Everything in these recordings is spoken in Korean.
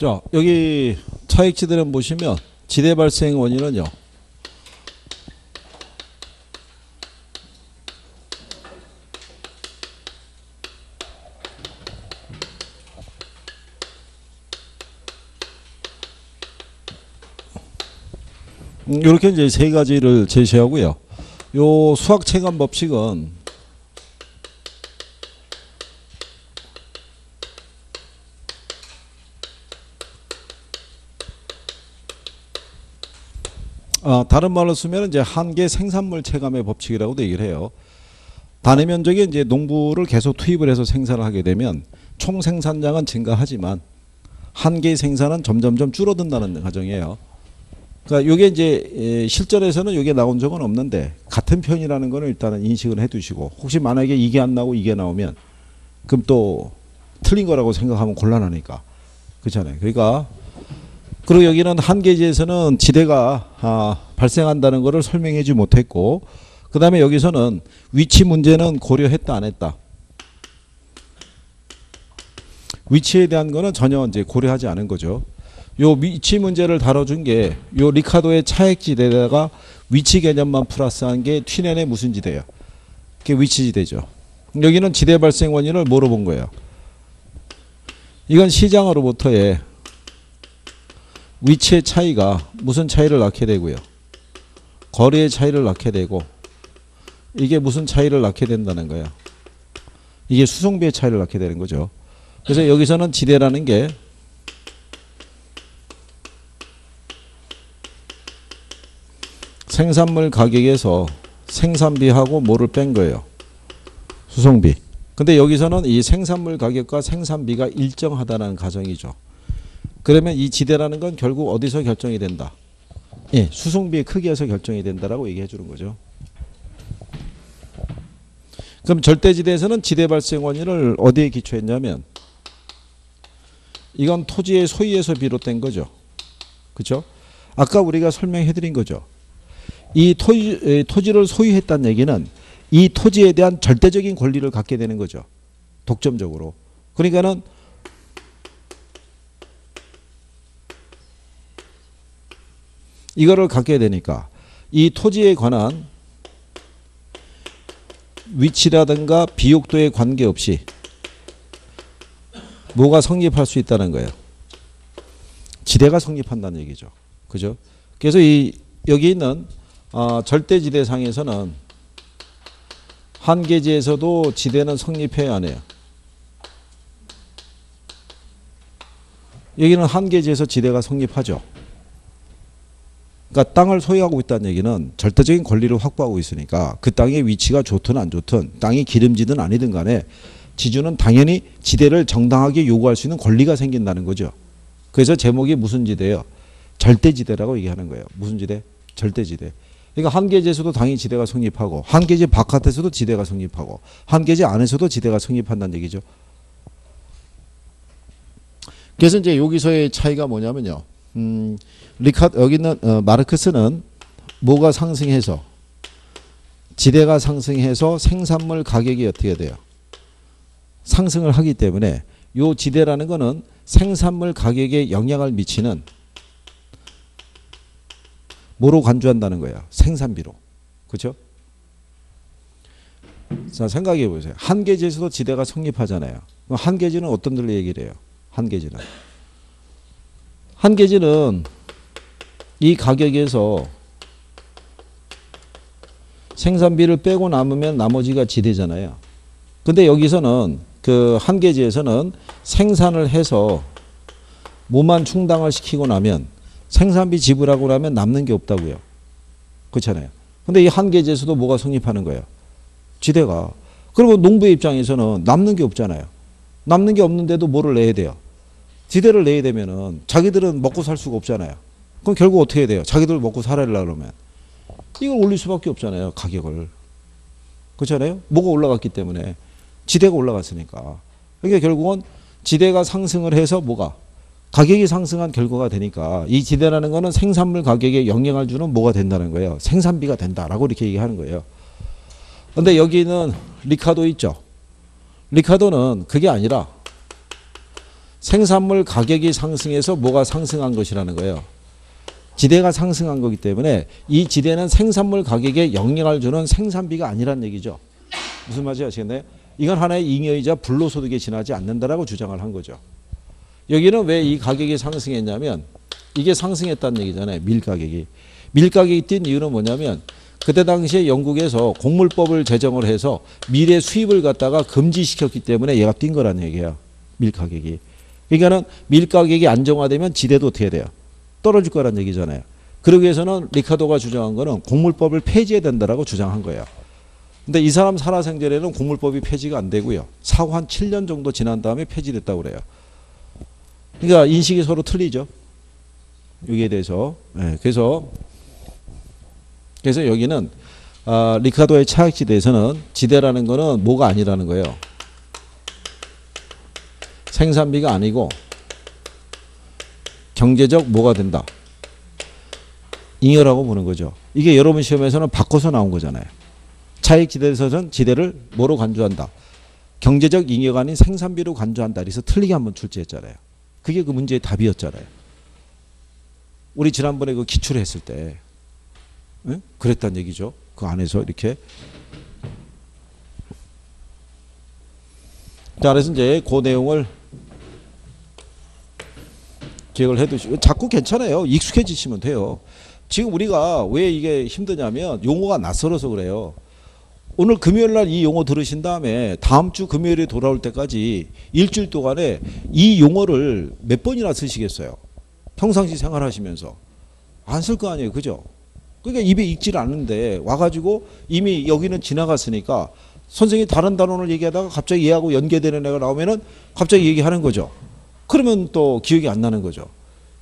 자, 여기 차액지대를 보시면 지대 발생 원인은요. 이렇게 이제 세 가지를 제시하고요. 요 수학 체감 법칙은 다른 말로 쓰면 이제 한계 생산물 체감의 법칙이라고도 얘기를 해요. 단위 면적에 이제 농부를 계속 투입을 해서 생산을 하게 되면 총 생산량은 증가하지만 한계 생산은 점점점 줄어든다는 가정이에요. 그러니까 이게 이제 실전에서는 이게 나온 적은 없는데 같은 편이라는 거는 일단은 인식을 해두시고, 혹시 만약에 이게 안 나오고 이게 나오면 그럼 또 틀린 거라고 생각하면 곤란하니까, 그렇잖아요. 그러니까 그리고 여기는 한계지에서는 지대가 발생한다는 것을 설명하지 못했고, 그 다음에 여기서는 위치 문제는 고려했다 안 했다. 위치에 대한 거는 전혀 이제 고려하지 않은 거죠. 요 위치 문제를 다뤄준 게 요 리카도의 차액지대에다가 위치 개념만 플러스한 게 튀넨의 무슨 지대예요? 그게 위치지대죠. 여기는 지대 발생 원인을 뭐로 본 거예요? 이건 시장으로부터의 위치의 차이가 무슨 차이를 낳게 되고요. 거리의 차이를 낳게 되고, 이게 무슨 차이를 낳게 된다는 거예요. 이게 수송비의 차이를 낳게 되는 거죠. 그래서 여기서는 지대라는 게 생산물 가격에서 생산비하고 뭐를 뺀 거예요? 수송비. 근데 여기서는 이 생산물 가격과 생산비가 일정하다는 가정이죠. 그러면 이 지대라는 건 결국 어디서 결정이 된다? 예, 수송비의 크기에서 결정이 된다라고 얘기해 주는 거죠. 그럼 절대지대에서는 지대 발생 원인을 어디에 기초했냐면, 이건 토지의 소유에서 비롯된 거죠. 그렇죠? 아까 우리가 설명해 드린 거죠. 이 토지를 소유했다는 얘기는 이 토지에 대한 절대적인 권리를 갖게 되는 거죠. 독점적으로. 그러니까는 이거를 갖게 되니까 이 토지에 관한 위치라든가 비옥도에 관계없이 뭐가 성립할 수 있다는 거예요? 지대가 성립한다는 얘기죠. 그죠? 그래서 여기 있는 절대지대상에서는 한계지에서도 지대는 성립해야 안 해요. 여기는 한계지에서 지대가 성립하죠. 그러니까 땅을 소유하고 있다는 얘기는 절대적인 권리를 확보하고 있으니까 그 땅의 위치가 좋든 안 좋든, 땅이 기름지든 아니든 간에 지주는 당연히 지대를 정당하게 요구할 수 있는 권리가 생긴다는 거죠. 그래서 제목이 무슨 지대예요? 절대지대라고 얘기하는 거예요. 무슨 지대? 절대지대. 그러니까 한계지에서도 당연히 지대가 성립하고, 한계지 바깥에서도 지대가 성립하고, 한계지 안에서도 지대가 성립한다는 얘기죠. 그래서 이제 여기서의 차이가 뭐냐면요. 여기는 마르크스는 뭐가 상승해서, 지대가 상승해서 생산물 가격이 어떻게 돼요? 상승을 하기 때문에 요 지대라는 거는 생산물 가격에 영향을 미치는 뭐로 간주한다는 거예요? 생산비로. 그렇죠? 자, 생각해 보세요. 한계지에서도 지대가 성립하잖아요. 한계지는 어떤 들로 얘기를 해요? 한계지는 이 가격에서 생산비를 빼고 남으면 나머지가 지대잖아요. 근데 여기서는 그 한계지에서는 생산을 해서 뭐만 충당을 시키고 나면, 생산비 지불하고 나면 남는 게 없다고요. 그렇잖아요. 근데 이 한계지에서도 뭐가 성립하는 거예요? 지대가. 그리고 농부의 입장에서는 남는 게 없잖아요. 남는 게 없는데도 뭐를 내야 돼요? 지대를 내야 되면은 자기들은 먹고 살 수가 없잖아요. 그럼 결국 어떻게 해야 돼요? 자기들 먹고 살아야려고 그러면 이걸 올릴 수밖에 없잖아요. 가격을. 그렇잖아요. 뭐가 올라갔기 때문에, 지대가 올라갔으니까. 그러니까 결국은 지대가 상승을 해서 뭐가? 가격이 상승한 결과가 되니까 이 지대라는 거는 생산물 가격에 영향을 주는 뭐가 된다는 거예요. 생산비가 된다라고 이렇게 얘기하는 거예요. 근데 여기는 리카도 있죠. 리카도는 그게 아니라 생산물 가격이 상승해서 뭐가 상승한 것이라는 거예요. 지대가 상승한 거기 때문에 이 지대는 생산물 가격에 영향을 주는 생산비가 아니란 얘기죠. 무슨 말인지 아시겠나요? 이건 하나의 잉여이자 불로소득에 지나지 않는다라고 주장을 한 거죠. 여기는 왜 이 가격이 상승했냐면 이게 상승했다는 얘기잖아요. 밀 가격이. 밀 가격이 뛴 이유는 뭐냐면 그때 당시에 영국에서 곡물법을 제정을 해서 밀의 수입을 갖다가 금지시켰기 때문에 얘가 뛴 거라는 얘기예요. 밀 가격이. 그러니까는 밀 가격이 안정화되면 지대도 어떻게 돼요? 떨어질 거란 얘기잖아요. 그러기 위해서는 리카도가 주장한 거는 곡물법을 폐지해야 된다라고 주장한 거예요. 근데 이 사람 살아생전에는 곡물법이 폐지가 안 되고요. 사후 한 7년 정도 지난 다음에 폐지됐다고 그래요. 그러니까 인식이 서로 틀리죠. 여기에 대해서. 네, 그래서 여기는 리카도의 차익지대에서는 지대라는 거는 뭐가 아니라는 거예요. 생산비가 아니고 경제적 뭐가 된다. 잉여라고 보는 거죠. 이게 여러분 시험에서는 바꿔서 나온 거잖아요. 차익지대에서는 지대를 뭐로 간주한다. 경제적 잉여가 아닌 생산비로 간주한다. 그래서 틀리게 한번 출제했잖아요. 그게 그 문제의 답이었잖아요. 우리 지난번에 그 기출을 했을 때 응? 그랬단 얘기죠. 그 안에서 이렇게. 자, 그래서 이제 그 내용을 기억을 해두시고 자꾸 괜찮아요. 익숙해지시면 돼요. 지금 우리가 왜 이게 힘드냐면 용어가 낯설어서 그래요. 오늘 금요일 날 이 용어 들으신 다음에 다음 주 금요일에 돌아올 때까지 일주일 동안에 이 용어를 몇 번이나 쓰시겠어요? 평상시 생활하시면서. 안 쓸 거 아니에요. 그죠? 그러니까 입에 익질 않는데 와가지고 이미 여기는 지나갔으니까 선생님이 다른 단원을 얘기하다가 갑자기 얘하고 연계되는 애가 나오면은 갑자기 얘기하는 거죠. 그러면 또 기억이 안 나는 거죠.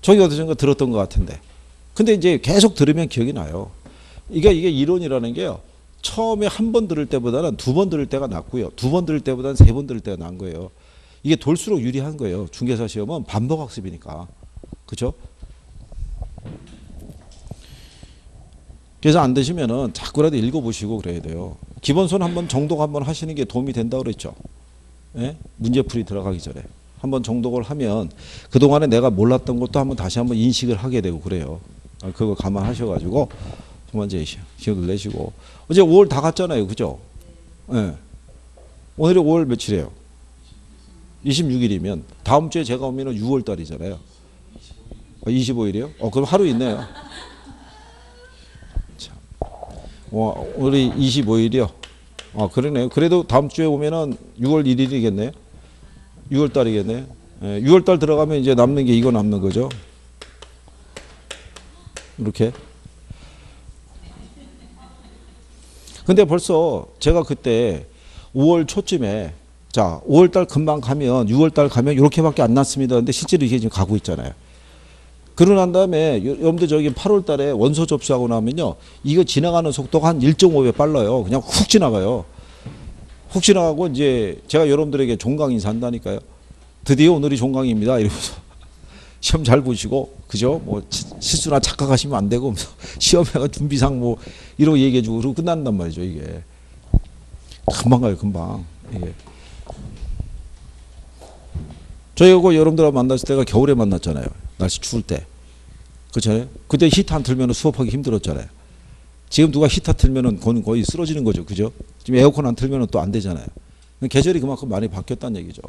저기 어디선가 들었던 것 같은데. 근데 이제 계속 들으면 기억이 나요. 이게 이론이라는 게요. 처음에 한 번 들을 때보다는 두 번 들을 때가 낫고요. 두 번 들을 때보다는 세 번 들을 때가 나은 거예요. 이게 돌수록 유리한 거예요. 중개사 시험은 반복 학습이니까. 그렇죠? 그래서 안 되시면은 자꾸라도 읽어보시고 그래야 돼요. 기본선 한번 정독 한번 하시는 게 도움이 된다고 그랬죠. 예? 문제풀이 들어가기 전에. 한번 정독을 하면 그동안에 내가 몰랐던 것도 한번 다시 한번 인식을 하게 되고 그래요. 그거 감안하셔가지고 먼저 기억을 내시고. 어제 5월 다 갔잖아요. 그죠? 예. 오늘이 5월 며칠이에요? 26일이면 다음 주에 제가 오면 6월 달이잖아요. 25일이요? 그럼 하루 있네요. 참. 우리 25일이요. 그러네요. 그래도 다음 주에 오면은 6월 1일이겠네요. 6월 달이겠네요. 6월 달 들어가면 이제 남는 게 이거 남는 거죠. 이렇게. 근데 벌써 제가 그때 5월 초쯤에 자 5월 달 금방 가면 6월 달 가면 이렇게밖에 안 났습니다. 근데 실제로 이게 지금 가고 있잖아요. 그러고 난 다음에 여러분들 저기 8월 달에 원서 접수하고 나면요. 이거 지나가는 속도가 한 1.5배 빨라요. 그냥 훅 지나가요. 훅 지나가고 이제 제가 여러분들에게 종강 인사한다니까요. 드디어 오늘이 종강입니다. 이러면서 시험 잘 보시고 그죠? 뭐 실수나 착각하시면 안 되고 시험에 준비상 뭐 이러고 얘기해주고 그러고 끝난단 말이죠. 이게 금방 가요. 금방. 이게. 저희하고 여러분들하고 만났을 때가 겨울에 만났잖아요. 날씨 추울 때. 그렇잖아요. 그때 히터 안 틀면 수업하기 힘들었잖아요. 지금 누가 히터 틀면은 거의 쓰러지는 거죠. 그죠? 지금 에어컨 안 틀면은 또 안 되잖아요. 계절이 그만큼 많이 바뀌었다는 얘기죠.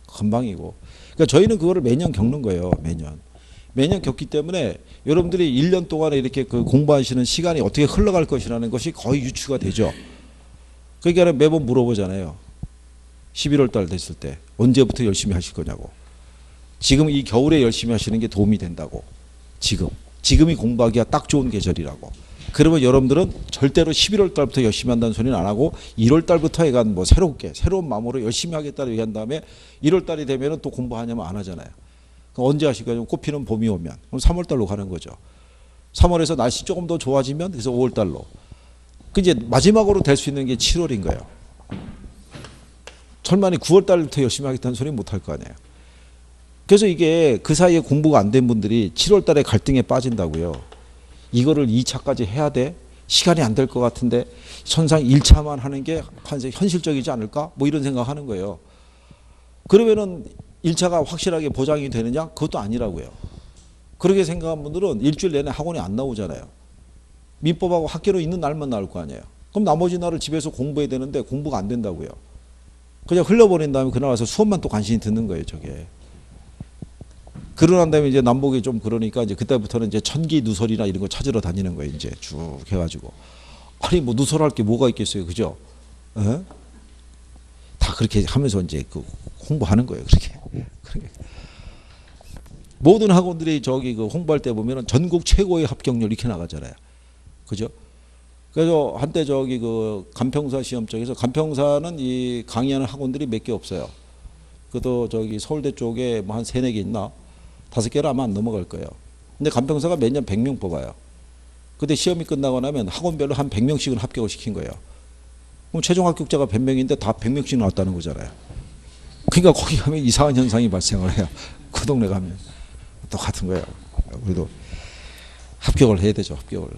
금방이고. 그러니까 저희는 그거를 매년 겪는 거예요. 매년 겪기 때문에 여러분들이 1년 동안에 이렇게 그 공부하시는 시간이 어떻게 흘러갈 것이라는 것이 거의 유추가 되죠. 그러니까 매번 물어보잖아요. 11월 달 됐을 때 언제부터 열심히 하실 거냐고. 지금 이 겨울에 열심히 하시는 게 도움이 된다고. 지금이 공부하기가 딱 좋은 계절이라고. 그러면 여러분들은 절대로 11월 달부터 열심히 한다는 소리는 안 하고 1월 달부터 해간 뭐 새로운 마음으로 열심히 하겠다고 얘기한 다음에 1월 달이 되면은 또 공부하냐면 안 하잖아요. 그럼 언제 하실 거냐면 꽃피는 봄이 오면. 그럼 3월 달로 가는 거죠. 3월에서 날씨 조금 더 좋아지면 그래서 5월 달로. 그 이제 마지막으로 될 수 있는 게 7월인 거예요. 설마니 9월 달부터 열심히 하겠다는 소리 못 할 거 아니에요. 그래서 이게 그 사이에 공부가 안 된 분들이 7월 달에 갈등에 빠진다고요. 이거를 2차까지 해야 돼? 시간이 안 될 것 같은데 선상 1차만 하는 게 현실적이지 않을까? 뭐 이런 생각하는 거예요. 그러면은 1차가 확실하게 보장이 되느냐? 그것도 아니라고요. 그렇게 생각한 분들은 일주일 내내 학원에 안 나오잖아요. 민법하고 학교로 있는 날만 나올 거 아니에요. 그럼 나머지 날을 집에서 공부해야 되는데 공부가 안 된다고요. 그냥 흘려버린 다음에 그날 와서 수업만 또 간신히 듣는 거예요, 저게. 그러고 난 다음에 이제 남북이 좀 그러니까 이제 그때부터는 이제 천기 누설이나 이런 거 찾으러 다니는 거예요, 이제 쭉 해가지고. 아니, 뭐 누설할 게 뭐가 있겠어요, 그죠? 에? 다 그렇게 하면서 이제 그 홍보하는 거예요, 그렇게. 모든 학원들이 저기 그 홍보할 때 보면은 전국 최고의 합격률 이렇게 나가잖아요. 그죠? 그래서 한때 저기 그 간평사 시험 쪽에서 간평사는 이 강의하는 학원들이 몇 개 없어요. 그도 저기 서울대 쪽에 뭐 한 3-4개 있나? 5개를 아마 안 넘어갈 거예요. 근데 간평사가 매년 100명 뽑아요. 근데 시험이 끝나고 나면 학원별로 한 100명씩은 합격을 시킨 거예요. 그럼 최종 합격자가 100명인데 다 100명씩 나왔다는 거잖아요. 그러니까 거기 가면 이상한 현상이 발생을 해요. 그 동네 가면. 똑같은 거예요. 우리도 합격을 해야 되죠. 합격을.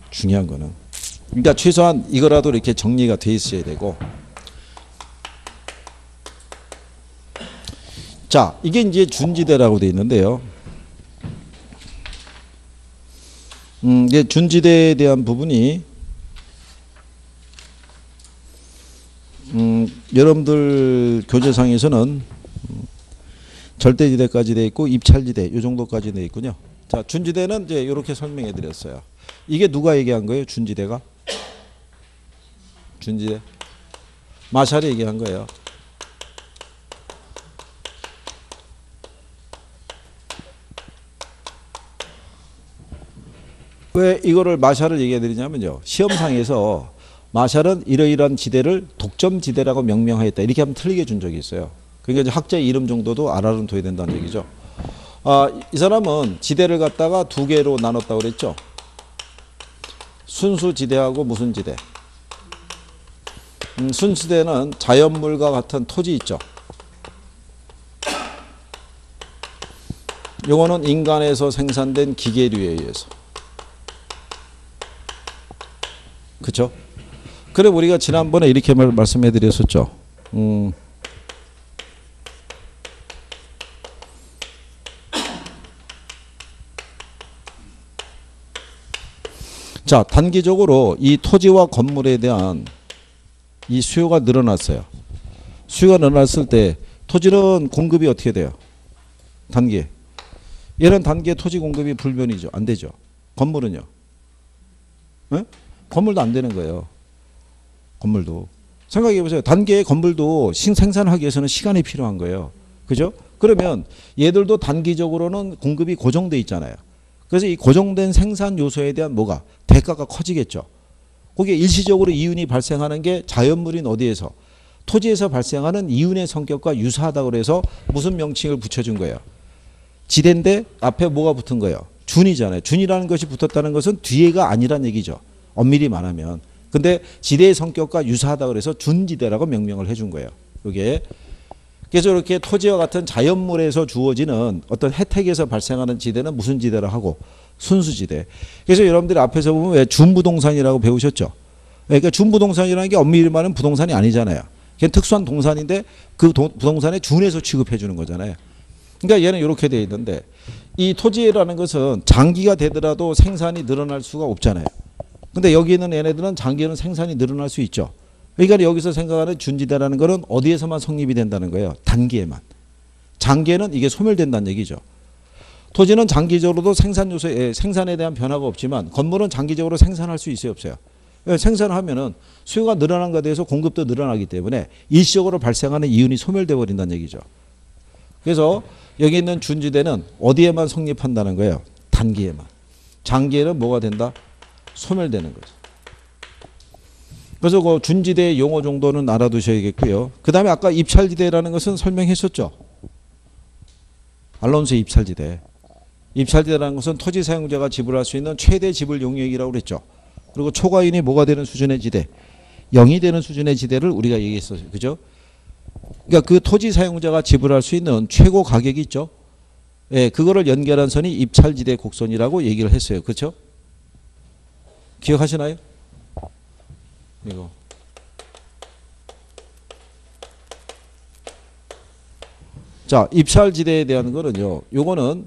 중요한 거는. 그러니까 최소한 이거라도 이렇게 정리가 돼 있어야 되고. 자, 이게 이제 준지대라고 돼 있는데요. 이제 준지대에 대한 부분이 여러분들 교재상에서는 절대지대까지 돼 있고 입찰지대 이 정도까지 돼 있군요. 자, 준지대는 이제 이렇게 설명해 드렸어요. 이게 누가 얘기한 거예요? 준지대가? 준지대? 마샬이 얘기한 거예요. 왜 이거를 마샬을 얘기해 드리냐면요. 시험상에서 마샬은 이러이러한 지대를 독점지대라고 명명하였다. 이렇게 하면 틀리게 준 적이 있어요. 그러니까 이제 학자의 이름 정도도 알아둬야 된다는 얘기죠. 이 사람은 지대를 갖다가 2개로 나눴다고 그랬죠. 순수지대하고 무순지대. 순수지대는 자연물과 같은 토지 있죠. 요거는 인간에서 생산된 기계류에 의해서. 그렇죠? 그래 우리가 지난번에 이렇게 말씀해 드렸었죠. 자, 단기적으로 이 토지와 건물에 대한 이 수요가 늘어났어요. 수요가 늘어났을 때 토지는 공급이 어떻게 돼요? 단기에. 얘는 단기에 토지 공급이 불변이죠. 안 되죠. 건물은요? 네? 건물도 안 되는 거예요. 건물도. 생각해 보세요. 단기에 건물도 생산하기 위해서는 시간이 필요한 거예요. 그죠? 그러면 얘들도 단기적으로는 공급이 고정돼 있잖아요. 그래서 이 고정된 생산 요소에 대한 뭐가? 대가가 커지겠죠. 거기에 일시적으로 이윤이 발생하는 게 자연물인 어디에서? 토지에서 발생하는 이윤의 성격과 유사하다고 그래서 무슨 명칭을 붙여준 거예요? 지대인데 앞에 뭐가 붙은 거예요? 준이잖아요. 준이라는 것이 붙었다는 것은 뒤에가 아니란 얘기죠. 엄밀히 말하면. 근데 지대의 성격과 유사하다고 그래서 준지대라고 명명을 해준 거예요. 이게. 그래서 이렇게 토지와 같은 자연물에서 주어지는 어떤 혜택에서 발생하는 지대는 무슨 지대라 하고 순수지대. 그래서 여러분들이 앞에서 보면 왜 준부동산이라고 배우셨죠? 그러니까 준부동산이라는 게 엄밀히 말하면 부동산이 아니잖아요. 그냥 특수한 동산인데 그 부동산에 준해서 취급해 주는 거잖아요. 그러니까 얘는 이렇게 돼 있는데 이 토지라는 것은 장기가 되더라도 생산이 늘어날 수가 없잖아요. 근데 여기 있는 얘네들은 장기에는 생산이 늘어날 수 있죠. 그러니까 여기서 생각하는 준지대라는 거는 어디에서만 성립이 된다는 거예요. 단기에만. 장기에는 이게 소멸된다는 얘기죠. 토지는 장기적으로도 생산 요소에 생산에 대한 변화가 없지만 건물은 장기적으로 생산할 수 있어요, 없어요? 생산하면은 수요가 늘어난 것에 대해서 공급도 늘어나기 때문에 일시적으로 발생하는 이윤이 소멸돼 버린다는 얘기죠. 그래서 여기 있는 준지대는 어디에만 성립한다는 거예요? 단기에만. 장기에는 뭐가 된다? 소멸되는 거죠. 그래서 그 준지대의 용어 정도는 알아두셔야겠고요. 그 다음에 아까 입찰지대라는 것은 설명했었죠. 알론소 입찰지대. 입찰지대라는 것은 토지 사용자가 지불할 수 있는 최대 지불 용역이라고 그랬죠. 그리고 초과인이 뭐가 되는 수준의 지대? 0이 되는 수준의 지대를 우리가 얘기했었어요. 그죠? 그러니까 그 토지 사용자가 지불할 수 있는 최고 가격이 있죠. 예, 그거를 연결한 선이 입찰지대 곡선이라고 얘기를 했어요. 그렇죠? 기억하시나요? 이거. 자, 입찰지대에 대한 거는요. 요거는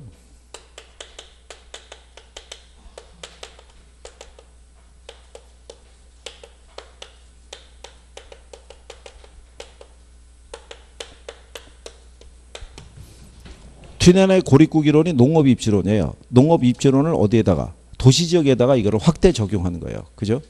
튀난의 고립구기론이 농업입지론이에요. 농업입지론을 어디에다가? 도시지역에다가 이거를 확대 적용하는 거예요. 그죠?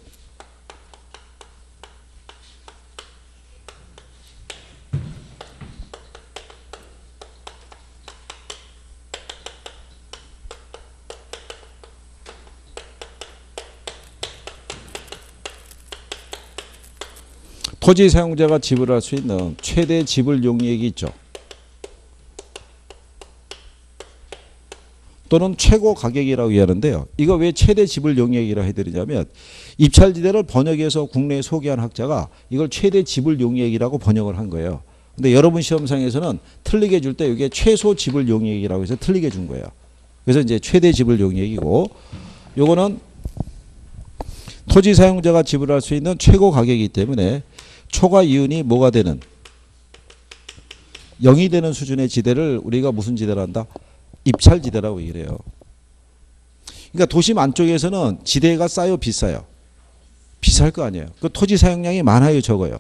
토지 사용자가 지불할 수 있는 최대 지불 용이액이 있죠. 또는 최고 가격이라고 얘기하는데요. 이거 왜 최대 지불 용이액이라고 해드리냐면 입찰지대를 번역해서 국내에 소개한 학자가 이걸 최대 지불 용이액이라고 번역을 한 거예요. 근데 여러분 시험상에서는 틀리게 줄 때 이게 최소 지불 용이액이라고 해서 틀리게 준 거예요. 그래서 이제 최대 지불 용이액이고 요거는 토지 사용자가 지불할 수 있는 최고 가격이기 때문에 초과 이윤이 뭐가 되는 0이 되는 수준의 지대를 우리가 무슨 지대를 한다? 입찰지대라고 얘기를 해요. 그러니까 도심 안쪽에서는 지대가 싸요, 비싸요? 비쌀 거 아니에요. 그 토지 사용량이 많아요, 적어요?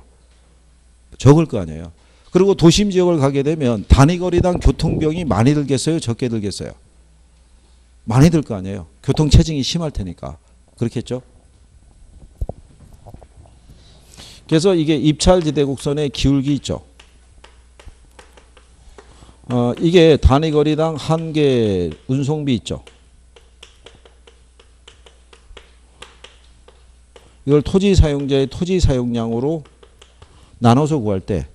적을 거 아니에요. 그리고 도심 지역을 가게 되면 단위거리당 교통비용이 많이 들겠어요, 적게 들겠어요? 많이 들 거 아니에요. 교통체증이 심할 테니까. 그렇겠죠? 그래서 이게 입찰지대 곡선의 기울기 있죠. 이게 단위거리당 한 개 운송비 있죠. 이걸 토지 사용자의 토지 사용량으로 나눠서 구할 때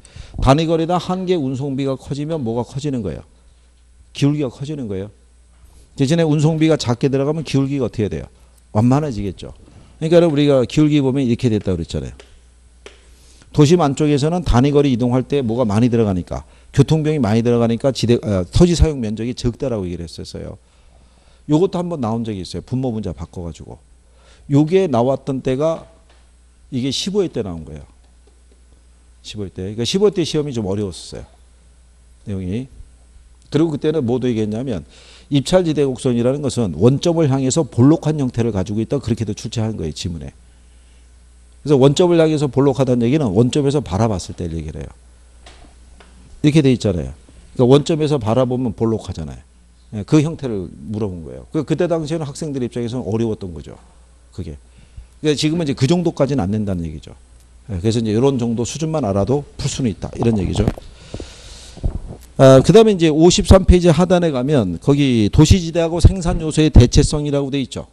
단위거리당 한 개 운송비가 커지면 뭐가 커지는 거예요? 기울기가 커지는 거예요. 대신에 운송비가 작게 들어가면 기울기가 어떻게 돼요? 완만해지겠죠. 그러니까 우리가 기울기 보면 이렇게 됐다고 그랬잖아요. 도심 안쪽에서는 단위거리 이동할 때 뭐가 많이 들어가니까 교통비용이 많이 들어가니까 토지 사용 면적이 적다라고 얘기를 했었어요. 요것도 한번 나온 적이 있어요. 분모 분자 바꿔가지고. 요게 나왔던 때가 이게 15회 때 나온 거예요. 15회 때. 그러니까 15회 때 시험이 좀 어려웠어요. 내용이. 그리고 그때는 뭐도 얘기했냐면 입찰지대 곡선이라는 것은 원점을 향해서 볼록한 형태를 가지고 있다. 그렇게도 출제한 거예요. 지문에. 그래서 원점을 향해서 볼록하다는 얘기는 원점에서 바라봤을 때 얘기를 해요. 이렇게 돼 있잖아요. 그러니까 원점에서 바라보면 볼록하잖아요. 그 형태를 물어본 거예요. 그때 당시에는 학생들 입장에서는 어려웠던 거죠. 그게. 그러니까 지금은 이제 그 정도까지는 안 된다는 얘기죠. 그래서 이제 이런 정도 수준만 알아도 풀 수는 있다. 이런 얘기죠. 그 다음에 이제 53페이지 하단에 가면 거기 도시지대하고 생산요소의 대체성이라고 돼 있죠.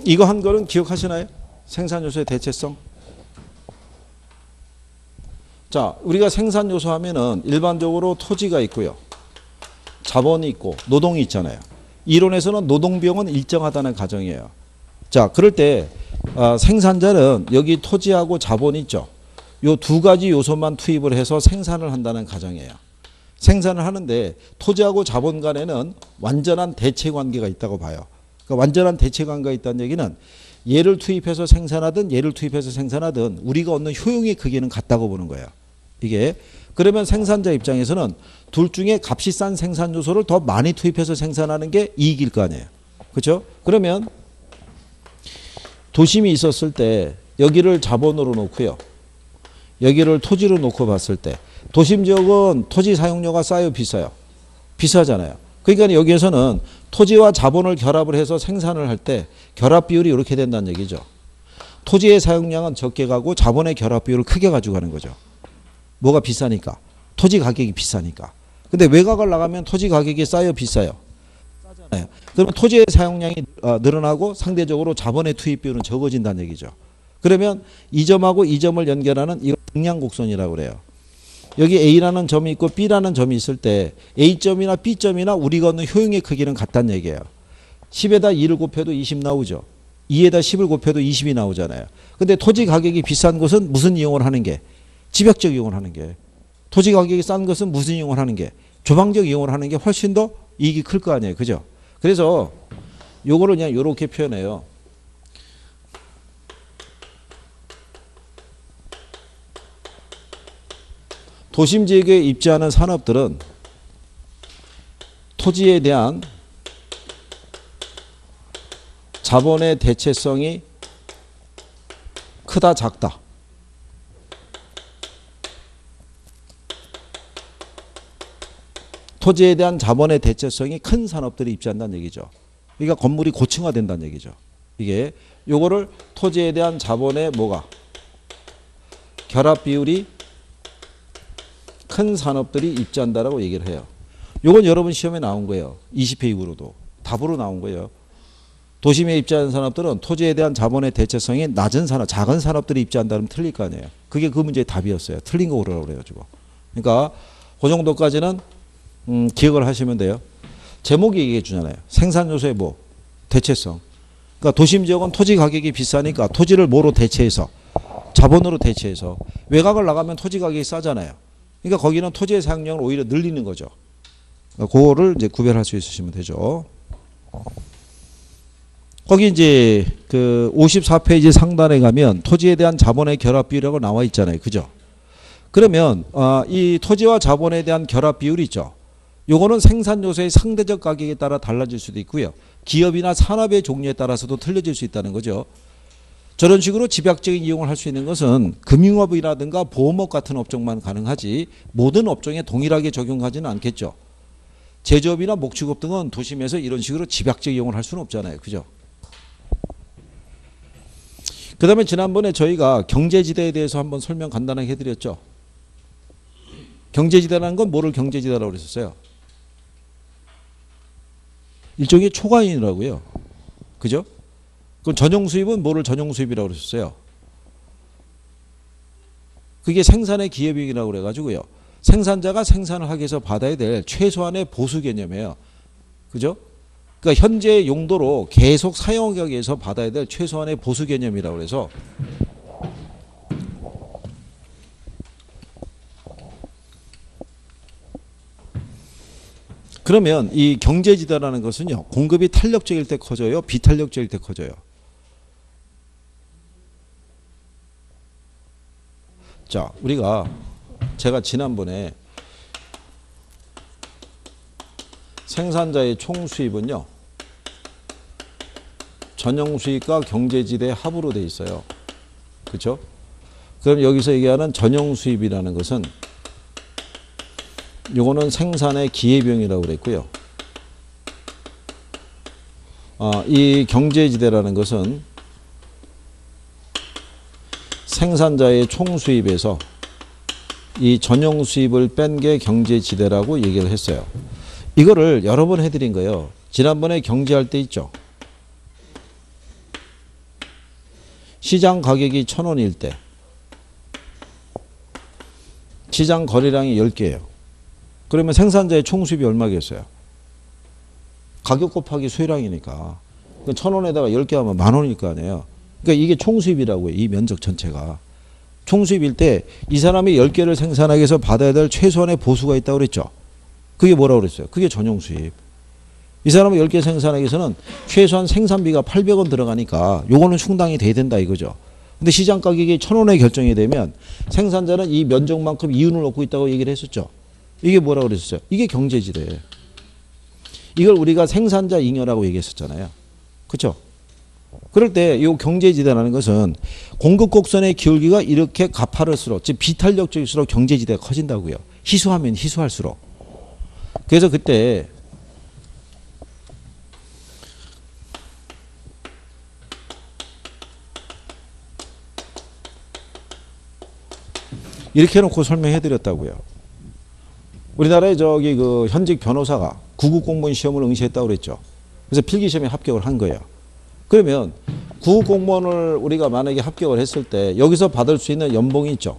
이거 한 거는 기억하시나요? 생산요소의 대체성. 자, 우리가 생산요소 하면은 일반적으로 토지가 있고요. 자본이 있고 노동이 있잖아요. 이론에서는 노동비용은 일정하다는 가정이에요. 자, 그럴 때 생산자는 여기 토지하고 자본이 있죠. 요 두 가지 요소만 투입을 해서 생산을 한다는 가정이에요. 생산을 하는데 토지하고 자본 간에는 완전한 대체 관계가 있다고 봐요. 그러니까 완전한 대체 관계가 있다는 얘기는 얘를 투입해서 생산하든 얘를 투입해서 생산하든 우리가 얻는 효용의 크기는 같다고 보는 거예요. 이게 그러면 생산자 입장에서는 둘 중에 값이 싼 생산 요소를 더 많이 투입해서 생산하는 게 이익일 거 아니에요. 그렇죠? 그러면 도심이 있었을 때 여기를 자본으로 놓고요. 여기를 토지로 놓고 봤을 때 도심 지역은 토지 사용료가 싸요, 비싸요? 비싸잖아요. 그러니까 여기에서는 토지와 자본을 결합을 해서 생산을 할 때 결합 비율이 이렇게 된다는 얘기죠. 토지의 사용량은 적게 가고 자본의 결합 비율을 크게 가지고 가는 거죠. 뭐가 비싸니까? 토지 가격이 비싸니까. 근데 외곽을 나가면 토지 가격이 싸요, 비싸요? 싸잖아요. 그러면 토지의 사용량이 늘어나고 상대적으로 자본의 투입 비율은 적어진다는 얘기죠. 그러면 이 점하고 이 점을 연결하는 이걸 등량곡선이라고 그래요. 여기 A라는 점이 있고 B라는 점이 있을 때 A점이나 B점이나 우리가 얻는 효용의 크기는 같다는 얘기예요. 10에다 2를 곱해도 20 나오죠. 2에다 10을 곱해도 20이 나오잖아요. 근데 토지 가격이 비싼 곳은 무슨 이용을 하는 게? 집약적 이용을 하는 게. 토지 가격이 싼 것은 무슨 이용을 하는 게? 조방적 이용을 하는 게 훨씬 더 이익이 클 거 아니에요. 그죠? 그래서 요거를 그냥 요렇게 표현해요. 도심 지역에 입지하는 산업들은 토지에 대한 자본의 대체성이 크다 작다. 토지에 대한 자본의 대체성이 큰 산업들이 입지한다는 얘기죠. 그러니까 건물이 고층화된다는 얘기죠. 이게 요거를 토지에 대한 자본의 뭐가 결합 비율이 큰 산업들이 입지한다라고 얘기를 해요. 요건 여러분 시험에 나온 거예요. 20회 이후로도 답으로 나온 거예요. 도심에 입지하는 산업들은 토지에 대한 자본의 대체성이 낮은 산업, 작은 산업들이 입지한다면 틀릴 거 아니에요. 그게 그 문제의 답이었어요. 틀린 거 오라고 그래가지고. 그러니까 그 정도까지는 기억을 하시면 돼요. 제목이 얘기해 주잖아요. 생산 요소의 뭐 대체성. 그러니까 도심 지역은 토지 가격이 비싸니까 토지를 뭐로 대체해서 자본으로 대체해서 외곽을 나가면 토지 가격이 싸잖아요. 그러니까 거기는 토지의 사용량을 오히려 늘리는 거죠. 그거를 이제 구별할 수 있으시면 되죠. 거기 이제 그 54페이지 상단에 가면 토지에 대한 자본의 결합 비율이라고 나와 있잖아요. 그죠? 그러면 이 토지와 자본에 대한 결합 비율이 있죠. 요거는 생산 요소의 상대적 가격에 따라 달라질 수도 있고요. 기업이나 산업의 종류에 따라서도 틀려질 수 있다는 거죠. 저런 식으로 집약적인 이용을 할 수 있는 것은 금융업이라든가 보험업 같은 업종만 가능하지 모든 업종에 동일하게 적용하지는 않겠죠. 제조업이나 목축업 등은 도심에서 이런 식으로 집약적 이용을 할 수는 없잖아요. 그죠? 그 다음에 지난번에 저희가 경제지대에 대해서 한번 설명 간단하게 해드렸죠. 경제지대라는 건 뭐를 경제지대라고 그랬었어요? 일종의 초과인이라고요. 그죠? 그럼 전용수입은 뭐를 전용수입이라고 그랬었어요? 그게 생산의 기회비용이라고 그래가지고요. 생산자가 생산을 하기 위해서 받아야 될 최소한의 보수 개념이에요. 그죠? 그러니까 현재 용도로 계속 사용하기 위해서 받아야 될 최소한의 보수 개념이라고 해서 그러면 이 경제지대라는 것은요. 공급이 탄력적일 때 커져요? 비탄력적일 때 커져요? 자, 제가 지난번에 생산자의 총 수입은요. 전용 수입과 경제지대 합으로 돼 있어요. 그렇죠? 그럼 여기서 얘기하는 전용 수입이라는 것은 요거는 생산의 기회비용이라고 그랬고요. 이 경제지대라는 것은 생산자의 총 수입에서 이 전용 수입을 뺀 게 경제지대라고 얘기를 했어요. 이거를 여러 번 해드린 거예요. 지난번에 경제할 때 있죠. 시장 가격이 1,000원일 때 시장 거래량이 10개예요. 그러면 생산자의 총 수입이 얼마겠어요? 가격 곱하기 수요량이니까 1,000원에다가 10개 하면 10,000원일 거 아니에요. 그러니까 이게 총 수입이라고요. 이 면적 전체가. 총 수입일 때 이 사람이 10개를 생산하기 위해서 받아야 될 최소한의 보수가 있다고 그랬죠. 그게 뭐라고 그랬어요? 그게 전용 수입. 이 사람은 10개 생산하기 위해서는 최소한 생산비가 800원 들어가니까 요거는 충당이 돼야 된다 이거죠. 근데 시장 가격이 1,000원에 결정이 되면 생산자는 이 면적만큼 이윤을 얻고 있다고 얘기를 했었죠. 이게 뭐라고 그랬었어요? 이게 경제지대. 이걸 우리가 생산자 잉여라고 얘기했었잖아요. 그렇죠? 그럴 때 이 경제지대라는 것은 공급 곡선의 기울기가 이렇게 가파를수록 즉 비탄력적일수록 경제지대가 커진다고요. 희소하면 희소할수록. 그래서 그때 이렇게 해놓고 설명해 드렸다고요. 우리나라에 그 현직 변호사가 9급 공무원 시험을 응시했다고 그랬죠. 그래서 필기시험에 합격을 한 거예요. 그러면 9급 공무원을 우리가 만약에 합격을 했을 때 여기서 받을 수 있는 연봉이 있죠.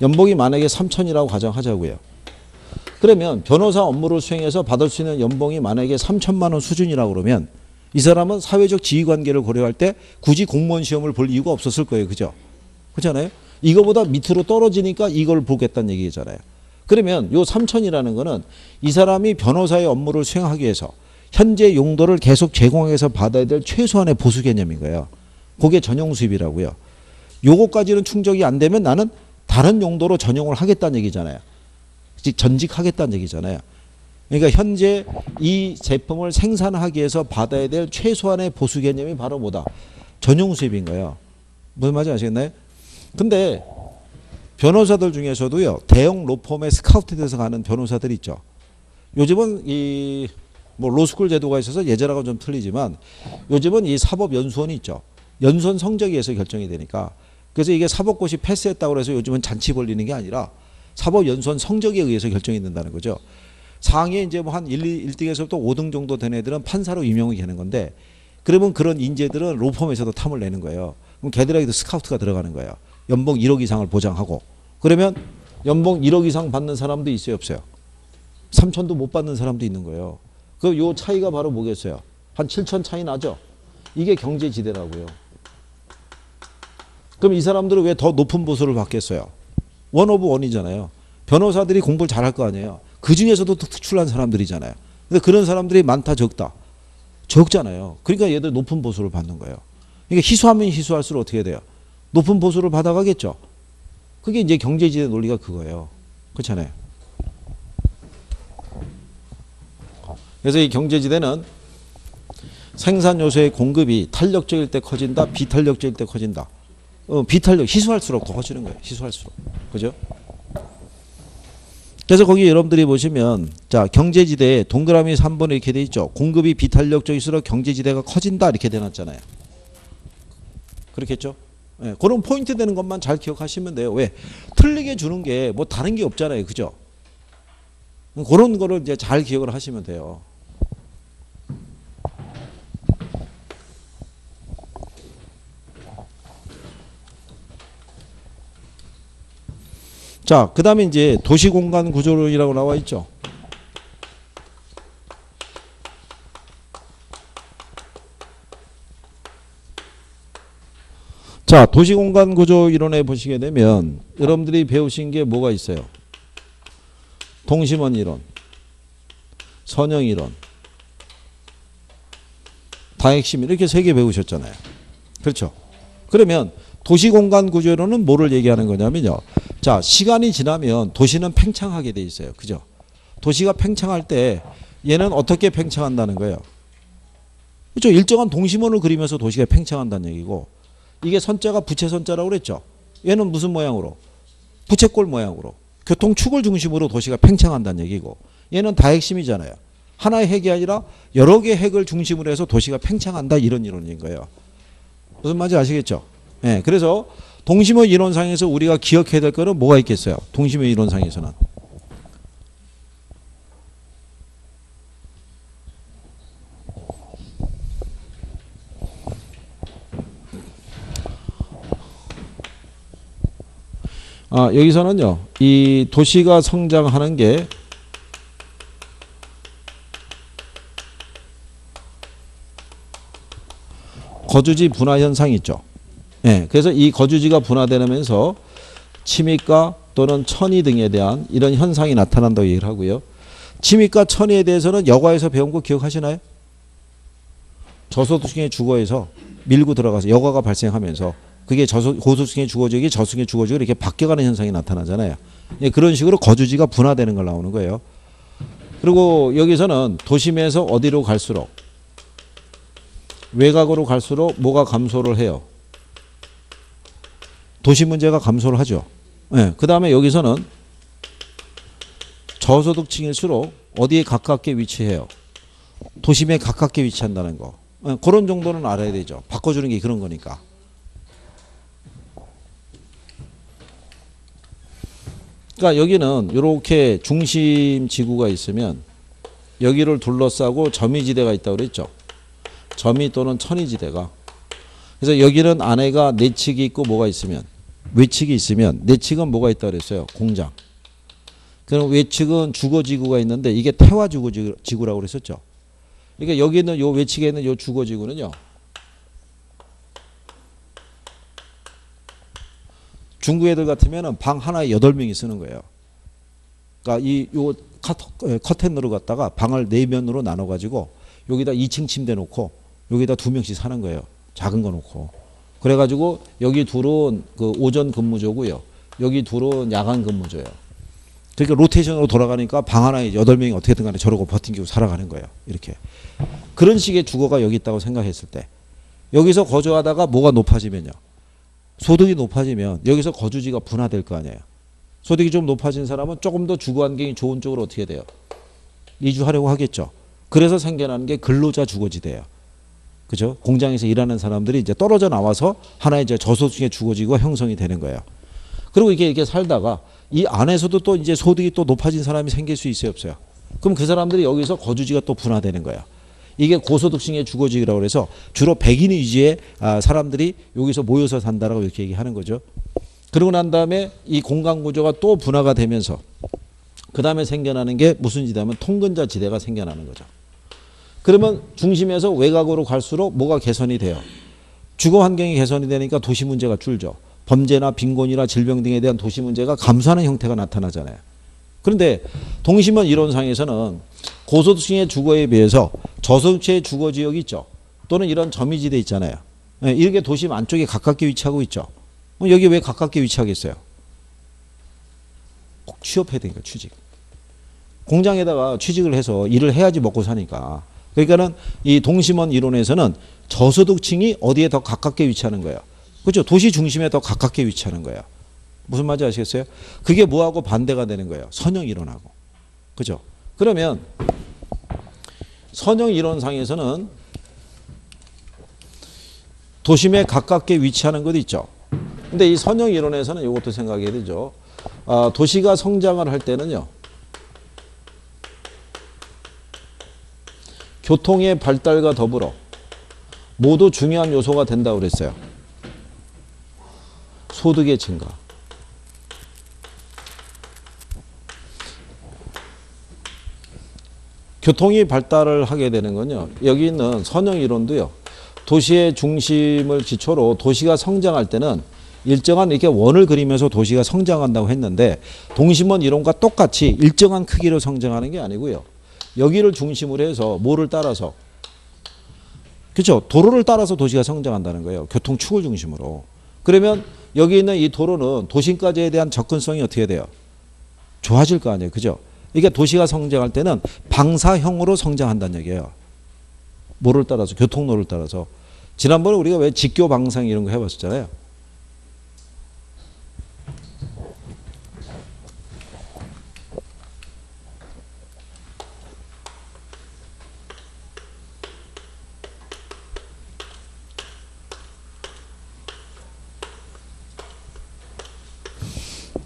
연봉이 만약에 3천이라고 가정하자고요. 그러면 변호사 업무를 수행해서 받을 수 있는 연봉이 만약에 3천만 원 수준이라고 그러면 이 사람은 사회적 지위관계를 고려할 때 굳이 공무원 시험을 볼 이유가 없었을 거예요. 그죠? 그렇잖아요? 이거보다 밑으로 떨어지니까 이걸 보겠다는 얘기잖아요. 그러면 요 3천이라는 거는 이 사람이 변호사의 업무를 수행하기 위해서 현재 용도를 계속 제공해서 받아야 될 최소한의 보수 개념인 거예요. 그게 전용 수입이라고요. 요거까지는 충족이 안 되면 나는 다른 용도로 전용을 하겠다는 얘기잖아요. 즉 전직하겠다는 얘기잖아요. 그러니까 현재 이 제품을 생산하기 위해서 받아야 될 최소한의 보수 개념이 바로 뭐다? 전용 수입인 거예요. 무슨 말인지 아시겠나요? 근데 변호사들 중에서도요, 대형 로펌에 스카우트돼서 가는 변호사들이 있죠. 요즘은 이 뭐 로스쿨 제도가 있어서 예전하고 좀 틀리지만 요즘은 이 사법연수원이 있죠. 연수원 성적에 의해서 결정이 되니까. 그래서 이게 사법고시 패스했다고 해서 요즘은 잔치 벌리는 게 아니라 사법연수원 성적에 의해서 결정이 된다는 거죠. 상위에 이제 뭐 한 1등에서부터 5등 정도 된 애들은 판사로 임용이 되는 건데, 그러면 그런 인재들은 로펌에서도 탐을 내는 거예요. 그럼 걔들에게도 스카우트가 들어가는 거예요. 연봉 1억 이상을 보장하고. 그러면 연봉 1억 이상 받는 사람도 있어요, 없어요? 3천도 못 받는 사람도 있는 거예요. 그 요 차이가 바로 뭐겠어요? 한 7천 차이 나죠? 이게 경제지대라고요. 그럼 이 사람들은 왜 더 높은 보수를 받겠어요? 원 오브 원이잖아요. 변호사들이 공부를 잘할 거 아니에요. 그 중에서도 특출난 사람들이잖아요. 근데 그런 사람들이 많다 적다? 적잖아요. 그러니까 얘들 높은 보수를 받는 거예요. 그러니까 희수하면 희수할수록 어떻게 돼요? 높은 보수를 받아가겠죠. 그게 이제 경제지대 논리가 그거예요. 그렇잖아요. 그래서 이 경제지대는 생산 요소의 공급이 탄력적일 때 커진다, 비탄력적일 때 커진다. 비탄력, 희수할수록 더 커지는 거예요. 희수할수록. 그죠? 그래서 거기 여러분들이 보시면, 자, 경제지대에 동그라미 3번에 이렇게 돼 있죠. 공급이 비탄력적일수록 경제지대가 커진다. 이렇게 돼놨잖아요. 그렇겠죠? 네, 그런 포인트 되는 것만 잘 기억하시면 돼요. 왜? 틀리게 주는 게 뭐 다른 게 없잖아요. 그죠? 그런 거를 이제 잘 기억을 하시면 돼요. 자, 그 다음에 이제 도시공간 구조론이라고 나와 있죠. 자, 도시공간 구조 이론에 보시게 되면 여러분들이 배우신 게 뭐가 있어요? 동심원 이론, 선형 이론, 다핵심 이렇게 3개 배우셨잖아요. 그렇죠? 그러면 도시공간 구조론은 뭐를 얘기하는 거냐면요. 자, 시간이 지나면 도시는 팽창하게 돼 있어요. 그죠? 도시가 팽창할 때 얘는 어떻게 팽창한다는 거예요? 그렇죠? 일정한 동심원을 그리면서 도시가 팽창한다는 얘기고, 이게 선자가 부채선자라고 그랬죠? 얘는 무슨 모양으로? 부채꼴 모양으로. 교통축을 중심으로 도시가 팽창한다는 얘기고, 얘는 다핵심이잖아요. 하나의 핵이 아니라 여러 개의 핵을 중심으로 해서 도시가 팽창한다, 이런 이론인 거예요. 무슨 말인지 아시겠죠? 네, 그래서 동심원 이론상에서 우리가 기억해야 될 거는 뭐가 있겠어요? 동심원 이론상에서는. 여기서는요, 이 도시가 성장하는 게 거주지 분화 현상이 있죠. 네, 그래서 이 거주지가 분화되면서 침입가 또는 천의 등에 대한 이런 현상이 나타난다고 얘기를 하고요. 침입가 천의에 대해서는 여가에서 배운 거 기억하시나요? 저소득층의 주거에서 밀고 들어가서 여가가 발생하면서 그게 고소득층의 주거지역이 저소득층의 주거지역으로 이렇게 바뀌어가는 현상이 나타나잖아요. 예, 그런 식으로 거주지가 분화되는 걸 나오는 거예요. 그리고 여기서는 도심에서 어디로 갈수록, 외곽으로 갈수록 뭐가 감소를 해요? 도시 문제가 감소를 하죠. 예, 그 다음에 여기서는 저소득층일수록 어디에 가깝게 위치해요? 도심에 가깝게 위치한다는 거. 예, 그런 정도는 알아야 되죠. 바꿔주는 게 그런 거니까. 그러니까 여기는 이렇게 중심 지구가 있으면 여기를 둘러싸고 점이지대가 있다고 그랬죠. 점이 또는 천이지대가. 그래서 여기는 안에가 내측이 있고 뭐가 있으면, 외측이 있으면, 내측은 뭐가 있다고 그랬어요? 공장. 그럼 외측은 주거지구가 있는데 이게 태화주거지구라고 그랬었죠. 그러니까 여기 있는 요 외측에 있는 요 주거지구는요, 중국 애들 같으면 방 하나에 8명이 쓰는 거예요. 그러니까 요 커튼으로 갖다가 방을 4면으로 나눠 가지고 여기다 2층 침대 놓고 여기다 2명씩 사는 거예요. 작은 거 놓고. 그래 가지고 여기 둘은 그 오전 근무조고요. 여기 둘은 야간 근무조예요. 그러니까 로테이션으로 돌아가니까 방 하나에 8명이 어떻게든 간에 저러고 버팅기고 살아가는 거예요. 이렇게. 그런 식의 주거가 여기 있다고 생각했을 때 여기서 거주하다가 뭐가 높아지면요. 소득이 높아지면 여기서 거주지가 분화될 거 아니에요. 소득이 좀 높아진 사람은 조금 더 주거 환경이 좋은 쪽으로 어떻게 돼요? 이주하려고 하겠죠. 그래서 생겨나는 게 근로자 주거지대예요. 그죠? 공장에서 일하는 사람들이 이제 떨어져 나와서 하나의 이제 저소득의 주거지가 형성이 되는 거예요. 그리고 이렇게 살다가 이 안에서도 또 이제 소득이 또 높아진 사람이 생길 수 있어요, 없어요? 그럼 그 사람들이 여기서 거주지가 또 분화되는 거예요. 이게 고소득층의 주거지라고 해서 주로 백인 위주의 사람들이 여기서 모여서 산다라고 이렇게 얘기하는 거죠. 그러고 난 다음에 이 공간 구조가 또 분화가 되면서 그 다음에 생겨나는 게 무슨 지대냐면 통근자 지대가 생겨나는 거죠. 그러면 중심에서 외곽으로 갈수록 뭐가 개선이 돼요? 주거 환경이 개선이 되니까 도시 문제가 줄죠. 범죄나 빈곤이나 질병 등에 대한 도시 문제가 감소하는 형태가 나타나잖아요. 그런데 동심원 이론상에서는 고소득층의 주거에 비해서 저소득층의 주거 지역이 있죠. 또는 이런 점유지대 있잖아요. 이렇게 도심 안쪽에 가깝게 위치하고 있죠. 여기 왜 가깝게 위치하겠어요? 꼭 취업해야 되니까 취직. 공장에다가 취직을 해서 일을 해야지 먹고 사니까. 그러니까는 이 동심원 이론에서는 저소득층이 어디에 더 가깝게 위치하는 거예요. 그렇죠? 도시 중심에 더 가깝게 위치하는 거예요. 무슨 말인지 아시겠어요? 그게 뭐하고 반대가 되는 거예요? 선형 이론하고. 그죠? 그러면 선형 이론상에서는 도심에 가깝게 위치하는 것 있죠. 근데 이 선형 이론에서는 이것도 생각해야 되죠. 도시가 성장을 할 때는요. 교통의 발달과 더불어 모두 중요한 요소가 된다고 그랬어요. 소득의 증가. 교통이 발달을 하게 되는 건요. 여기 있는 선형 이론도요. 도시의 중심을 기초로 도시가 성장할 때는 일정한 이렇게 원을 그리면서 도시가 성장한다고 했는데 동심원 이론과 똑같이 일정한 크기로 성장하는 게 아니고요. 여기를 중심으로 해서 뭐를 따라서 그렇죠? 도로를 따라서 도시가 성장한다는 거예요. 교통축을 중심으로. 그러면 여기 있는 이 도로는 도심까지에 대한 접근성이 어떻게 돼요? 좋아질 거 아니에요. 그죠? 그러니까 도시가 성장할 때는 방사형으로 성장한다는 얘기예요. 뭐를 따라서? 교통로를 따라서. 지난번에 우리가 왜 직교 방상 이런 거 해봤었잖아요.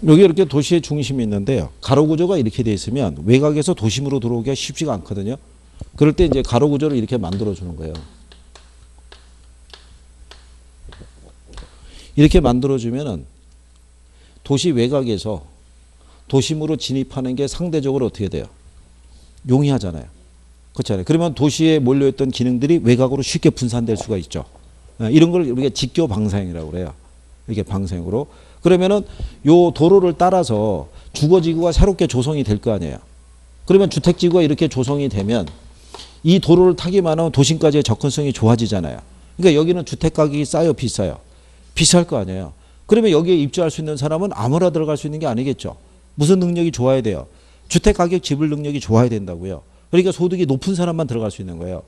여기 이렇게 도시의 중심이 있는데요. 가로 구조가 이렇게 돼 있으면 외곽에서 도심으로 들어오기가 쉽지가 않거든요. 그럴 때 이제 가로 구조를 이렇게 만들어 주는 거예요. 이렇게 만들어 주면은 도시 외곽에서 도심으로 진입하는 게 상대적으로 어떻게 돼요? 용이하잖아요. 그렇잖아요. 그러면 도시에 몰려있던 기능들이 외곽으로 쉽게 분산될 수가 있죠. 이런 걸 우리가 직교 방사형이라고 그래요. 이렇게 방사형으로. 그러면은 요 도로를 따라서 주거지구가 새롭게 조성이 될 거 아니에요. 그러면 주택지구가 이렇게 조성이 되면 이 도로를 타기만 하면 도심까지의 접근성이 좋아지잖아요. 그러니까 여기는 주택 가격이 싸요, 비싸요? 비쌀 거 아니에요. 그러면 여기에 입주할 수 있는 사람은 아무나 들어갈 수 있는 게 아니겠죠. 무슨 능력이 좋아야 돼요? 주택 가격 지불 능력이 좋아야 된다고요. 그러니까 소득이 높은 사람만 들어갈 수 있는 거예요.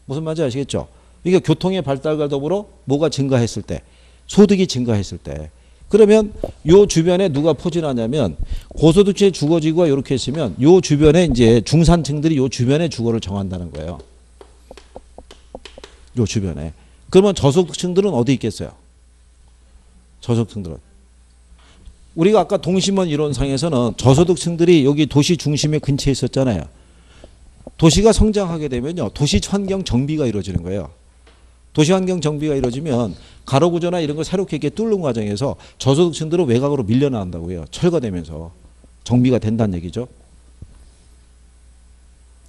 무슨 말인지 아시겠죠? 그러니까 교통의 발달과 더불어 뭐가 증가했을 때, 소득이 증가했을 때, 그러면 요 주변에 누가 포진하냐면 고소득층의 주거지구가 이렇게 있으면 요 주변에 이제 중산층들이 요 주변에 주거를 정한다는 거예요. 요 주변에. 그러면 저소득층들은 어디 있겠어요? 저소득층들은. 우리가 아까 동심원 이론상에서는 저소득층들이 여기 도시 중심의 근처에 있었잖아요. 도시가 성장하게 되면요. 도시 환경 정비가 이루어지는 거예요. 도시 환경 정비가 이루어지면 가로 구조나 이런 걸 새롭게 이렇게 뚫는 과정에서 저소득층들은 외곽으로 밀려나간다고요. 철거되면서 정비가 된다는 얘기죠.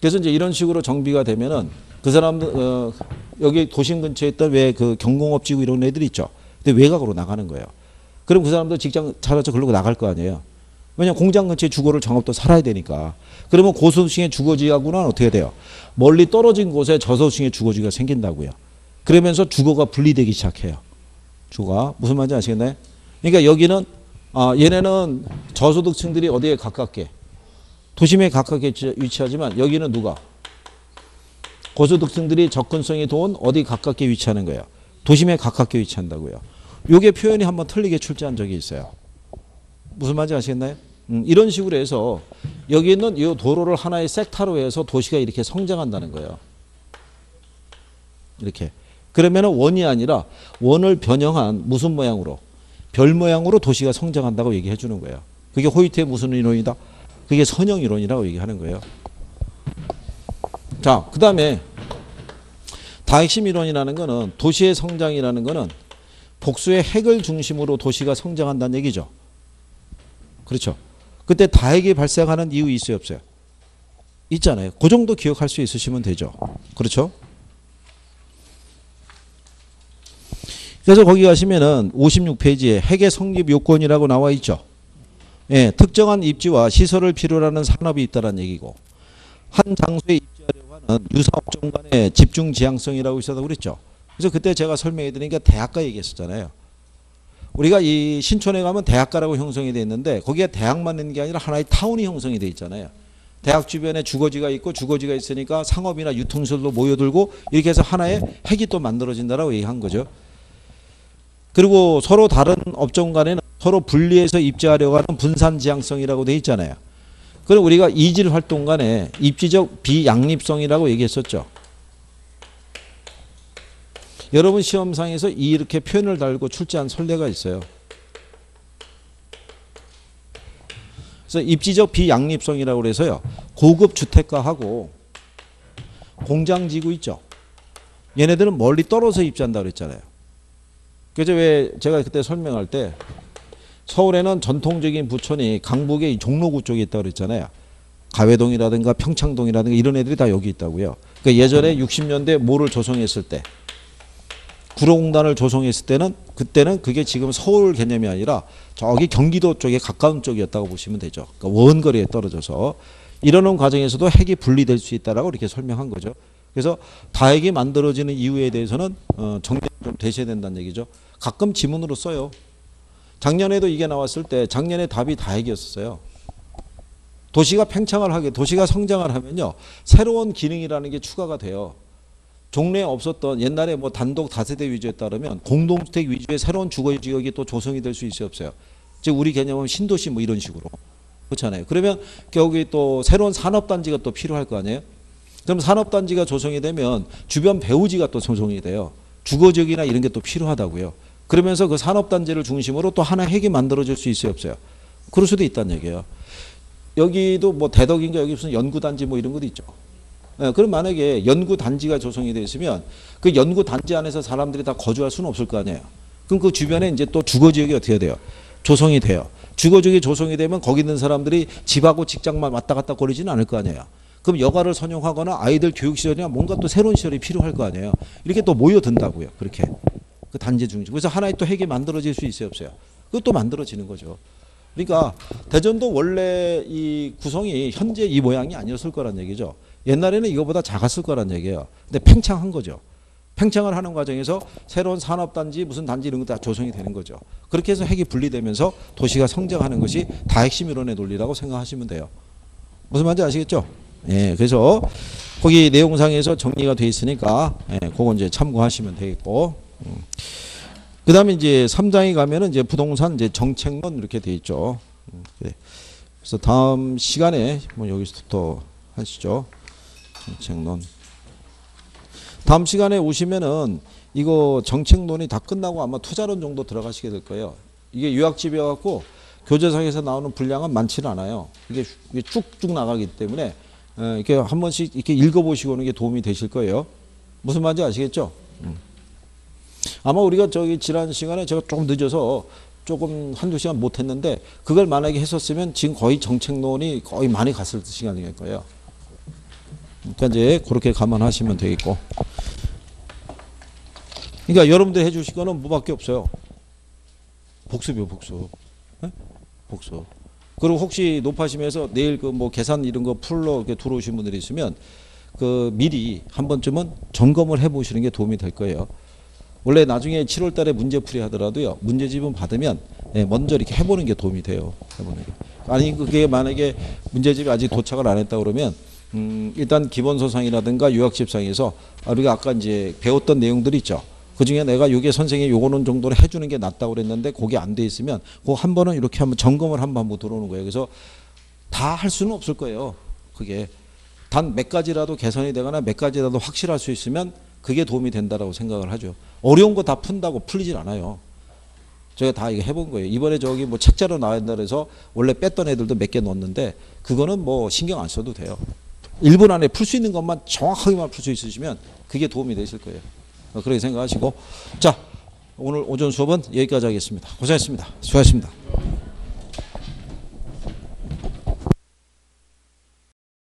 그래서 이제 이런 식으로 정비가 되면은 그 사람들 여기 도심 근처에 있던 왜 그 경공업지구 이런 애들 있죠. 근데 외곽으로 나가는 거예요. 그럼 그 사람도 직장 찾아서 글로 나갈 거 아니에요. 왜냐하면 공장 근처에 주거를 정합도 살아야 되니까. 그러면 고소득층의 주거지하고는 어떻게 돼요? 멀리 떨어진 곳에 저소득층의 주거지가 생긴다고요. 그러면서 주거가 분리되기 시작해요. 주거가. 무슨 말인지 아시겠나요? 그러니까 여기는 얘네는 저소득층들이 어디에 가깝게? 도심에 가깝게 위치하지만 여기는 누가? 고소득층들이 접근성이 좋은 어디 가깝게 위치하는 거예요? 도심에 가깝게 위치한다고요. 요게 표현이 한번 틀리게 출제한 적이 있어요. 무슨 말인지 아시겠나요? 이런 식으로 해서 여기 있는 이 도로를 하나의 섹터로 해서 도시가 이렇게 성장한다는 거예요. 이렇게. 그러면 원이 아니라 원을 변형한 무슨 모양으로? 별 모양으로 도시가 성장한다고 얘기해 주는 거예요. 그게 호이트의 무슨 이론이다? 그게 선형 이론이라고 얘기하는 거예요. 자, 그 다음에 다핵심 이론이라는 거는 도시의 성장이라는 거는 복수의 핵을 중심으로 도시가 성장한다는 얘기죠. 그렇죠. 그때 다핵이 발생하는 이유 있어요, 없어요? 있잖아요. 그 정도 기억할 수 있으시면 되죠. 그렇죠. 그래서 거기 가시면은 56페이지에 핵의 성립 요건이라고 나와 있죠. 예, 특정한 입지와 시설을 필요로 하는 산업이 있다는 얘기고, 한 장소에 입지하려고 하는 유사업종 간의 집중 지향성이라고 있어서 그랬죠. 그래서 그때 제가 설명해 드리니까 대학가 얘기했었잖아요. 우리가 이 신촌에 가면 대학가라고 형성이 되어 있는데 거기에 대학만 있는 게 아니라 하나의 타운이 형성이 되어 있잖아요. 대학 주변에 주거지가 있고 주거지가 있으니까 상업이나 유통시설도 모여들고 이렇게 해서 하나의 핵이 또 만들어진다라고 얘기한 거죠. 그리고 서로 다른 업종 간에는 서로 분리해서 입지하려고 하는 분산 지향성이라고 되어 있잖아요. 그럼 우리가 이질 활동 간에 입지적 비양립성이라고 얘기했었죠. 여러분 시험상에서 이렇게 표현을 달고 출제한 선례가 있어요. 그래서 입지적 비양립성이라고 그래서요. 고급 주택가하고 공장지구 있죠. 얘네들은 멀리 떨어져 입지한다고 그랬잖아요. 그래서 왜 제가 그때 설명할 때 서울에는 전통적인 부촌이 강북의 종로구 쪽에 있다고 그랬잖아요. 가회동이라든가 평창동이라든가 이런 애들이 다 여기 있다고요. 그러니까 예전에 60년대 모를 조성했을 때 구로공단을 조성했을 때는 그때는 그게 지금 서울 개념이 아니라 저기 경기도 쪽에 가까운 쪽이었다고 보시면 되죠. 그러니까 원거리에 떨어져서 이러는 과정에서도 핵이 분리될 수 있다라고 이렇게 설명한 거죠. 그래서 다핵이 만들어지는 이유에 대해서는 정리가 좀 되셔야 된다는 얘기죠. 가끔 지문으로 써요. 작년에도 이게 나왔을 때 작년에 답이 다핵이었어요. 도시가 팽창을 하게 도시가 성장을 하면요. 새로운 기능이라는 게 추가가 돼요. 종래에 없었던 옛날에 뭐 단독 다세대 위주에 따르면 공동주택 위주의 새로운 주거지역이 또 조성이 될 수 있어요, 없어요? 즉 우리 개념은 신도시 뭐 이런 식으로. 그렇잖아요. 그러면 여기 또 새로운 산업단지가 또 필요할 거 아니에요? 그럼 산업단지가 조성이 되면 주변 배후지가 또 조성이 돼요. 주거지역이나 이런 게 또 필요하다고요. 그러면서 그 산업단지를 중심으로 또 하나 핵이 만들어질 수 있어요, 없어요? 그럴 수도 있다는 얘기예요. 여기도 뭐 대덕인가 여기 무슨 연구단지 뭐 이런 것도 있죠. 네, 그럼 만약에 연구단지가 조성이 되어 있으면 그 연구단지 안에서 사람들이 다 거주할 수는 없을 거 아니에요. 그럼 그 주변에 이제 또 주거지역이 어떻게 돼요? 조성이 돼요. 주거지역이 조성이 되면 거기 있는 사람들이 집하고 직장만 왔다 갔다 거리지는 않을 거 아니에요. 그럼 여가를 선용하거나 아이들 교육시설이나 뭔가 또 새로운 시설이 필요할 거 아니에요. 이렇게 또 모여든다고요. 그렇게. 그 단지 중심. 그래서 하나의 또 핵이 만들어질 수 있어요, 없어요? 그것도 만들어지는 거죠. 그러니까 대전도 원래 이 구성이 현재 이 모양이 아니었을 거란 얘기죠. 옛날에는 이거보다 작았을 거란 얘기예요. 근데 팽창한 거죠. 팽창을 하는 과정에서 새로운 산업단지 무슨 단지 이런 거 다 조성이 되는 거죠. 그렇게 해서 핵이 분리되면서 도시가 성장하는 것이 다핵심 이론의 논리라고 생각하시면 돼요. 무슨 말인지 아시겠죠? 예, 그래서 거기 내용상에서 정리가 돼 있으니까 예, 그거 이제 참고하시면 되겠고. 그 다음에 이제 3장에 가면은 이제 부동산 이제 정책론 이렇게 돼 있죠. 그래서 다음 시간에 뭐 여기서부터 하시죠. 정책론. 다음 시간에 오시면은 이거 정책론이 다 끝나고 아마 투자론 정도 들어가시게 될 거예요. 이게 유학집이어갖고 교재상에서 나오는 분량은 많지는 않아요. 이게 쭉쭉 나가기 때문에 이렇게 한 번씩 이렇게 읽어보시고는 게 도움이 되실 거예요. 무슨 말인지 아시겠죠? 아마 우리가 저기 지난 시간에 제가 조금 늦어서 조금 한두 시간 못했는데 그걸 만약에 했었으면 지금 거의 정책론이 거의 많이 갔을 시간일 거예요. 그러니까 이제 그렇게 감안하시면 되겠고. 그러니까 여러분들 해주실 거는 뭐밖에 없어요. 복습이요, 복습. 네? 복습. 그리고 혹시 높아심에서 내일 그 뭐 계산 이런 거 풀러 이렇게 들어오신 분들이 있으면 그 미리 한 번쯤은 점검을 해 보시는 게 도움이 될 거예요. 원래 나중에 7월 달에 문제풀이 하더라도요. 문제집은 받으면 먼저 이렇게 해보는 게 도움이 돼요. 해보는 게. 아니 그게 만약에 문제집이 아직 도착을 안 했다 그러면 일단 기본소상이라든가 요약집상에서 우리가 아까 이제 배웠던 내용들이 있죠. 그 중에 내가 요게 선생님이 요거는 정도로 해주는 게 낫다고 그랬는데 그게 안 돼 있으면 그거 한 번은 이렇게 한번 점검을 한번 들어오는 거예요. 그래서 다 할 수는 없을 거예요. 그게 단 몇 가지라도 개선이 되거나 몇 가지라도 확실할 수 있으면 그게 도움이 된다라고 생각을 하죠. 어려운 거 다 푼다고 풀리질 않아요. 제가 다 이거 해본 거예요. 이번에 저기 뭐 책자로 나온다 그래서 원래 뺐던 애들도 몇 개 넣었는데 그거는 뭐 신경 안 써도 돼요. 1분 안에 풀 수 있는 것만 정확하게만 풀 수 있으시면 그게 도움이 되실 거예요. 그렇게 생각하시고 자 오늘 오전 수업은 여기까지 하겠습니다. 고생했습니다. 수고하셨습니다.